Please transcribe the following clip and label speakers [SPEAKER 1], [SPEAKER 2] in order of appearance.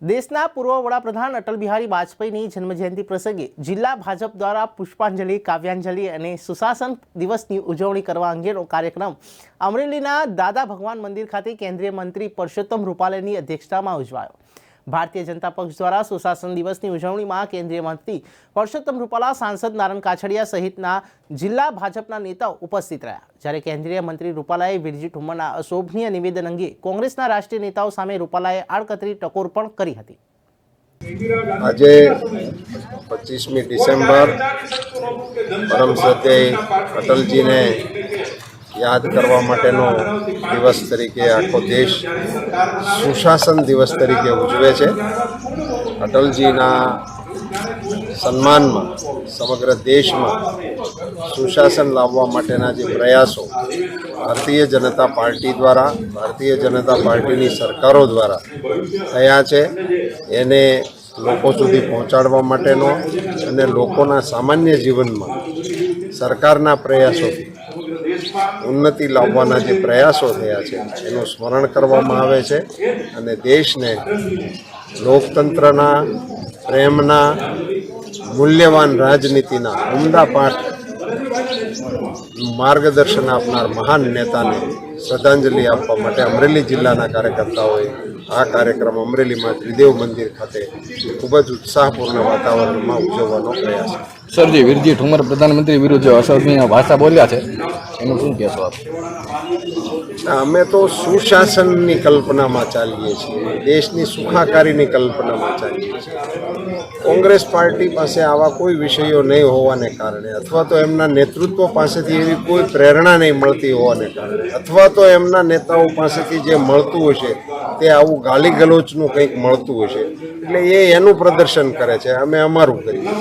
[SPEAKER 1] દેશના પૂર્વ વડાપ્રધાન અટલ બિહારી વાજપેયીની જન્મજયંતિ પ્રસંગે જિલ્લા ભાજપ દ્વારા પુષ્પાંજલિ, કાવ્યાંજલિ અને સુશાસન દિવસની ઉજવણી કરવા અંગેનો કાર્યક્રમ અમરેલીના દાદા ભગવાન મંદિર ખાતે કેન્દ્રીય મંત્રી પરસોત્તમ રૂપાલાની અધ્યક્ષતામાં ઉજવાયો। ભારતીય જનતા પક્ષ દ્વારા સુશાસન દિવસની ઉજવણીમાં કેન્દ્રીય મંત્રી પરસોત્તમ રૂપાલા, સાંસદ નારણ કાછડિયા સહિતના જિલ્લા ભાજપના નેતાઓ ઉપસ્થિત રહ્યા। જ્યારે કેન્દ્રીય મંત્રી રૂપાલાએ વિરજી ઠુમ્મરના અશોભનીય નિવેદન અંગે કોંગ્રેસના રાષ્ટ્રીય નેતાઓ સામે રૂપાલાએ આડકતરી ટકોર પણ કરી હતી।
[SPEAKER 2] આજે 25મી ડિસેમ્બર પરમ શ્રદ્ધેય અટલજીને યાદ કરવા માટેનો દિવસ તરીકે આખો દેશ સુશાસન દિવસ તરીકે ઉજવે છે। અટલજીના સન્માનમાં સમગ્ર દેશમાં સુશાસન લાવવા માટેના જે પ્રયાસો ભારતીય જનતા પાર્ટી દ્વારા, ભારતીય જનતા પાર્ટીની સરકારો દ્વારા થયા છે, એને લોકો સુધી પહોંચાડવા માટેનો અને લોકોના સામાન્ય જીવનમાં સરકારના પ્રયાસોથી ઉન્નતિ લાવવાના જે પ્રયાસો થયા છે એનું સ્મરણ કરવામાં આવે છે અને દેશને લોકતંત્રના, પ્રેમના, મૂલ્યવાન રાજનીતિના ઉમદા પાઠ માર્ગદર્શન આપનાર મહાન નેતાને શ્રદ્ધાંજલિ આપવા માટે અમરેલી જિલ્લાના કાર્યકર્તાઓએ આ કાર્યક્રમ અમરેલીમાં ત્રિદેવ મંદિર ખાતે ખૂબ જ ઉત્સાહપૂર્ણ વાતાવરણમાં ઉજવવાનો પ્રયાસ છે।
[SPEAKER 3] સરજી, વિરજી ઠુમ્મર પ્રધાનમંત્રી વિરુદ્ધ જે અસભ્ય ભાષા બોલ્યા છે એનું શું કહેશો આપ?
[SPEAKER 2] અમે તો સુશાસનની કલ્પનામાં ચાલીએ છીએ, દેશની સુખાકારીની કલ્પનામાં ચાલીએ છીએ। કોંગ્રેસ પાર્ટી પાસે આવા કોઈ વિષયો નહીં હોવાને કારણે, અથવા તો એમના નેતૃત્વ પાસેથી એવી કોઈ પ્રેરણા નહીં મળતી હોવાને કારણે, અથવા તો એમના નેતાઓ પાસેથી જે મળતું હશે તે આવું ગાલી ગલોચનું કંઈક મળતું હશે, એટલે એનું પ્રદર્શન કરે છે, અમે અમારું કરીએ।